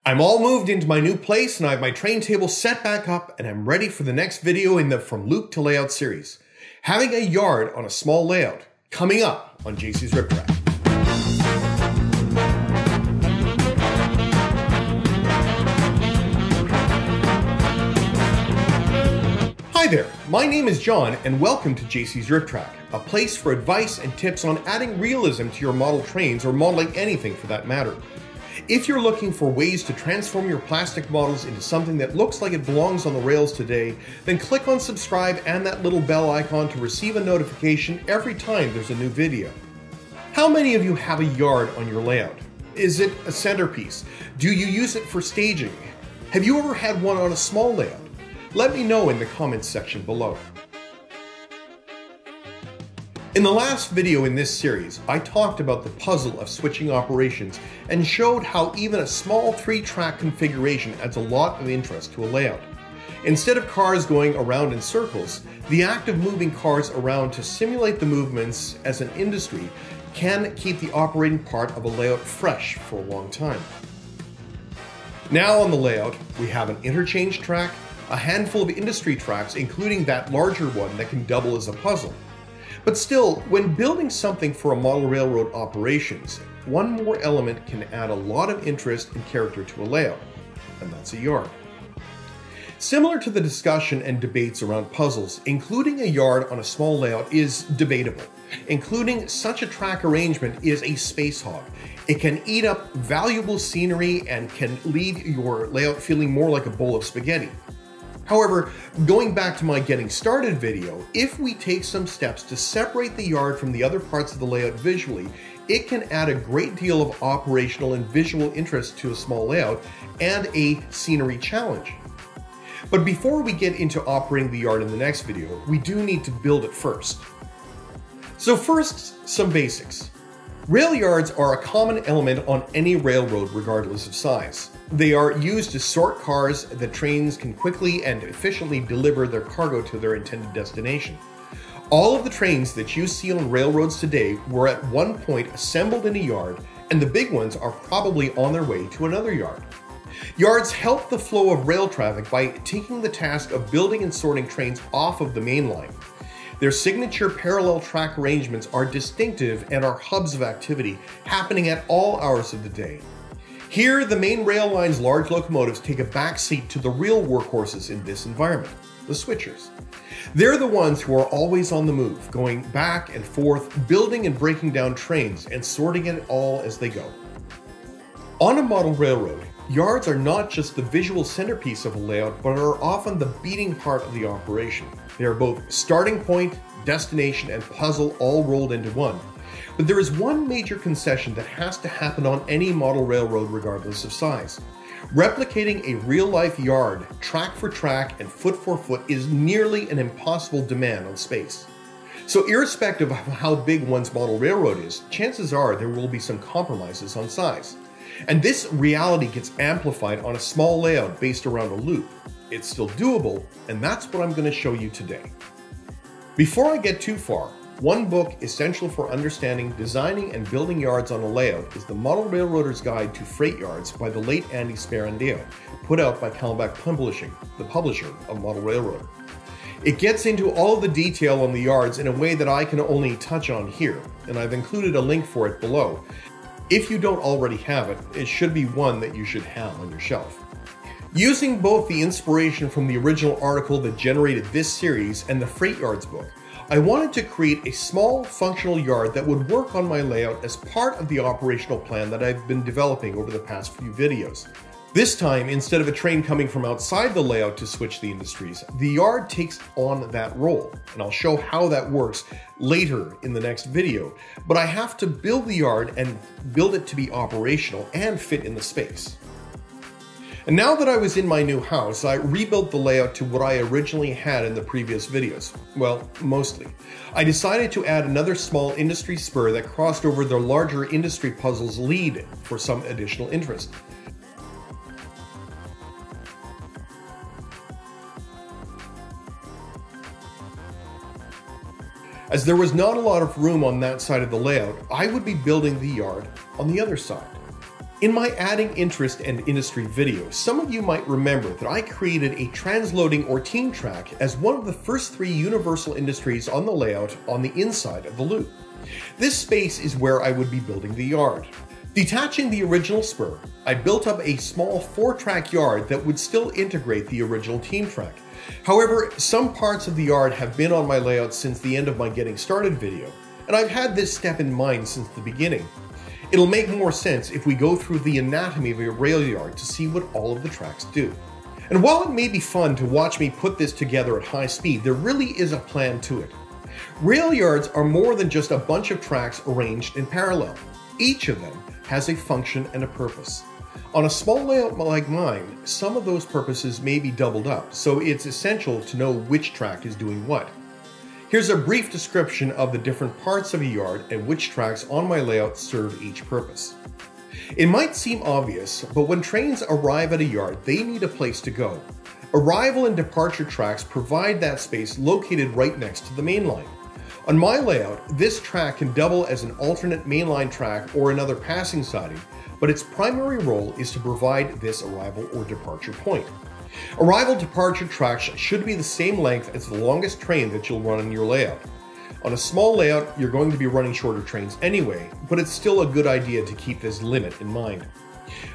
I'm all moved into my new place and I have my train table set back up and I'm ready for the next video in the From Loop to Layout series. Having a yard on a small layout, coming up on JC's Rip Track. Hi there, my name is John and welcome to JC's Rip Track, a place for advice and tips on adding realism to your model trains or modeling anything for that matter. If you're looking for ways to transform your plastic models into something that looks like it belongs on the rails today, then click on subscribe and that little bell icon to receive a notification every time there's a new video. How many of you have a yard on your layout? Is it a centerpiece? Do you use it for staging? Have you ever had one on a small layout? Let me know in the comments section below. In the last video in this series, I talked about the puzzle of switching operations and showed how even a small 3-track configuration adds a lot of interest to a layout. Instead of cars going around in circles, the act of moving cars around to simulate the movements as an industry can keep the operating part of a layout fresh for a long time. Now on the layout, we have an interchange track, a handful of industry tracks, including that larger one that can double as a puzzle. But still, when building something for a model railroad operations, one more element can add a lot of interest and character to a layout, and that's a yard. Similar to the discussion and debates around puzzles, including a yard on a small layout is debatable. Including such a track arrangement is a space hog. It can eat up valuable scenery and can leave your layout feeling more like a bowl of spaghetti. However, going back to my getting started video, if we take some steps to separate the yard from the other parts of the layout visually, it can add a great deal of operational and visual interest to a small layout and a scenery challenge. But before we get into operating the yard in the next video, we do need to build it first. So first, some basics. Rail yards are a common element on any railroad regardless of size. They are used to sort cars that trains can quickly and efficiently deliver their cargo to their intended destination. All of the trains that you see on railroads today were at one point assembled in a yard, and the big ones are probably on their way to another yard. Yards help the flow of rail traffic by taking the task of building and sorting trains off of the main line. Their signature parallel track arrangements are distinctive and are hubs of activity happening at all hours of the day. Here, the main rail line's large locomotives take a backseat to the real workhorses in this environment, the switchers. They're the ones who are always on the move, going back and forth, building and breaking down trains and sorting it all as they go. On a model railroad, yards are not just the visual centerpiece of a layout, but are often the beating heart of the operation. They are both starting point, destination, and puzzle all rolled into one. But there is one major concession that has to happen on any model railroad regardless of size. Replicating a real-life yard, track for track and foot for foot, is nearly an impossible demand on space. So irrespective of how big one's model railroad is, chances are there will be some compromises on size. And this reality gets amplified on a small layout based around a loop. It's still doable, and that's what I'm going to show you today. Before I get too far, one book essential for understanding, designing, and building yards on a layout is The Model Railroader's Guide to Freight Yards by the late Andy Sperandeo, put out by Kalmbach Publishing, the publisher of Model Railroader. It gets into all of the detail on the yards in a way that I can only touch on here, and I've included a link for it below. If you don't already have it, it should be one that you should have on your shelf. Using both the inspiration from the original article that generated this series and the Freight Yards book, I wanted to create a small functional yard that would work on my layout as part of the operational plan that I've been developing over the past few videos. This time, instead of a train coming from outside the layout to switch the industries, the yard takes on that role, and I'll show how that works later in the next video. But I have to build the yard and build it to be operational and fit in the space. And now that I was in my new house, I rebuilt the layout to what I originally had in the previous videos. Well, mostly. I decided to add another small industry spur that crossed over the larger industry puzzle's lead for some additional interest. As there was not a lot of room on that side of the layout, I would be building the yard on the other side. In my Adding Interest and Industry video, some of you might remember that I created a transloading or team track as one of the first 3 universal industries on the layout on the inside of the loop. This space is where I would be building the yard. Detaching the original spur, I built up a small 4-track yard that would still integrate the original team track. However, some parts of the yard have been on my layout since the end of my Getting Started video, and I've had this step in mind since the beginning. It'll make more sense if we go through the anatomy of a rail yard to see what all of the tracks do. And while it may be fun to watch me put this together at high speed, there really is a plan to it. Rail yards are more than just a bunch of tracks arranged in parallel. Each of them has a function and a purpose. On a small layout like mine, some of those purposes may be doubled up, so it's essential to know which track is doing what. Here's a brief description of the different parts of a yard and which tracks on my layout serve each purpose. It might seem obvious, but when trains arrive at a yard, they need a place to go. Arrival and departure tracks provide that space located right next to the main line. On my layout, this track can double as an alternate mainline track or another passing siding, but its primary role is to provide this arrival or departure point. Arrival-departure tracks should be the same length as the longest train that you'll run in your layout. On a small layout, you're going to be running shorter trains anyway, but it's still a good idea to keep this limit in mind.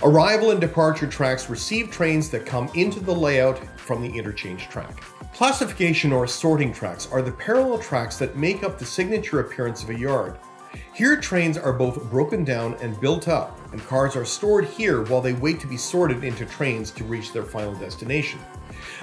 Arrival and departure tracks receive trains that come into the layout from the interchange track. Classification or sorting tracks are the parallel tracks that make up the signature appearance of a yard. Here, trains are both broken down and built up, and cars are stored here while they wait to be sorted into trains to reach their final destination.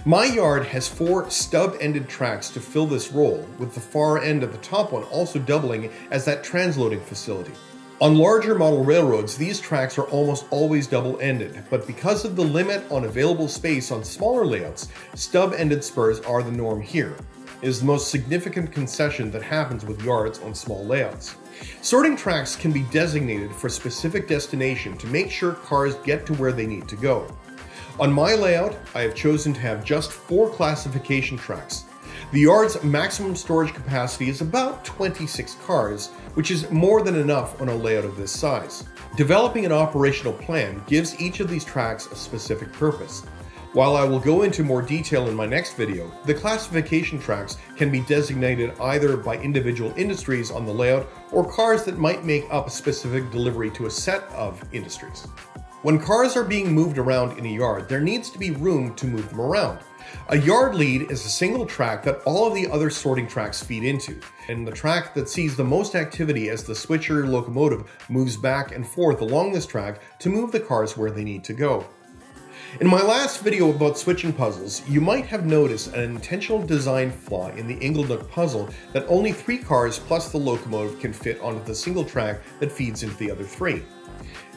My yard has 4 stub-ended tracks to fill this role, with the far end of the top one also doubling as that transloading facility. On larger model railroads, these tracks are almost always double-ended, but because of the limit on available space on smaller layouts, stub-ended spurs are the norm here. It is the most significant concession that happens with yards on small layouts. Sorting tracks can be designated for a specific destination to make sure cars get to where they need to go. On my layout, I have chosen to have just 4 classification tracks. The yard's maximum storage capacity is about 26 cars, which is more than enough on a layout of this size. Developing an operational plan gives each of these tracks a specific purpose. While I will go into more detail in my next video, the classification tracks can be designated either by individual industries on the layout or cars that might make up a specific delivery to a set of industries. When cars are being moved around in a yard, there needs to be room to move them around. A yard lead is a single track that all of the other sorting tracks feed into, and the track that sees the most activity as the switcher locomotive moves back and forth along this track to move the cars where they need to go. In my last video about switching puzzles, you might have noticed an intentional design flaw in the Inglenook puzzle that only 3 cars plus the locomotive can fit onto the single track that feeds into the other 3.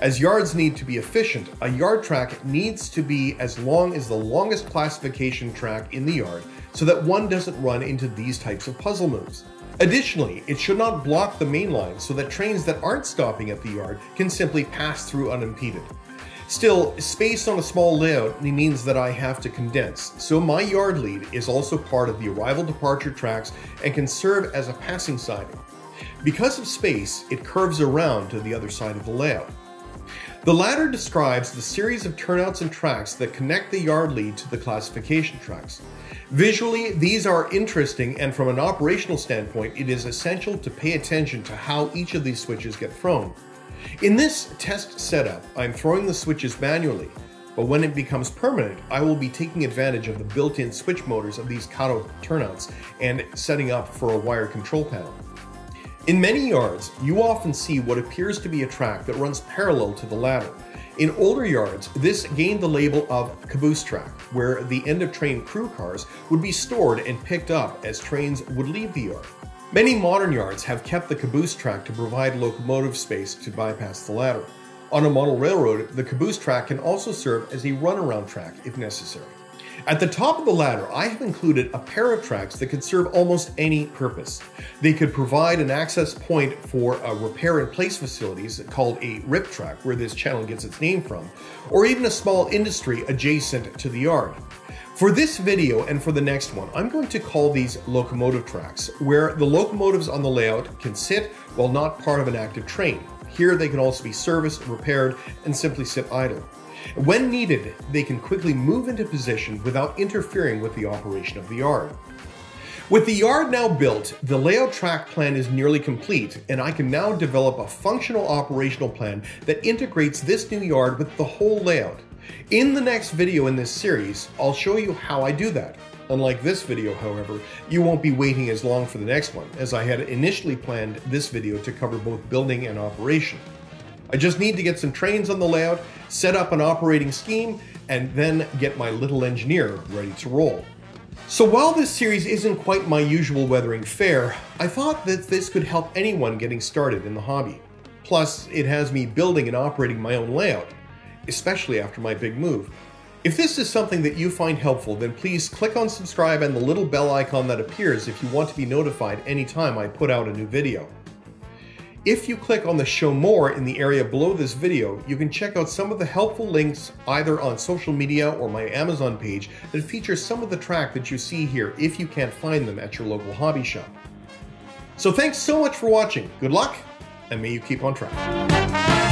As yards need to be efficient, a yard track needs to be as long as the longest classification track in the yard so that one doesn't run into these types of puzzle moves. Additionally, it should not block the main line so that trains that aren't stopping at the yard can simply pass through unimpeded. Still, space on a small layout means that I have to condense, so my yard lead is also part of the arrival-departure tracks and can serve as a passing siding. Because of space, it curves around to the other side of the layout. The ladder describes the series of turnouts and tracks that connect the yard lead to the classification tracks. Visually, these are interesting, and from an operational standpoint, it is essential to pay attention to how each of these switches get thrown. In this test setup, I'm throwing the switches manually, but when it becomes permanent, I will be taking advantage of the built-in switch motors of these Kato turnouts and setting up for a wire control panel. In many yards, you often see what appears to be a track that runs parallel to the ladder. In older yards, this gained the label of caboose track, where the end-of-train crew cars would be stored and picked up as trains would leave the yard. Many modern yards have kept the caboose track to provide locomotive space to bypass the ladder. On a model railroad, the caboose track can also serve as a runaround track if necessary. At the top of the ladder, I have included a pair of tracks that could serve almost any purpose. They could provide an access point for repair and place facilities called a RIP track, where this channel gets its name from, or even a small industry adjacent to the yard. For this video and for the next one, I'm going to call these locomotive tracks, where the locomotives on the layout can sit while not part of an active train. Here they can also be serviced, repaired, and simply sit idle. When needed, they can quickly move into position without interfering with the operation of the yard. With the yard now built, the layout track plan is nearly complete, and I can now develop a functional operational plan that integrates this new yard with the whole layout. In the next video in this series, I'll show you how I do that. Unlike this video, however, you won't be waiting as long for the next one, as I had initially planned this video to cover both building and operation. I just need to get some trains on the layout, set up an operating scheme, and then get my little engineer ready to roll. So while this series isn't quite my usual weathering fare, I thought that this could help anyone getting started in the hobby. Plus, it has me building and operating my own layout, especially after my big move. If this is something that you find helpful, then please click on subscribe and the little bell icon that appears if you want to be notified anytime I put out a new video. If you click on the show more in the area below this video, you can check out some of the helpful links either on social media or my Amazon page that feature some of the track that you see here if you can't find them at your local hobby shop. So thanks so much for watching, good luck, and may you keep on track.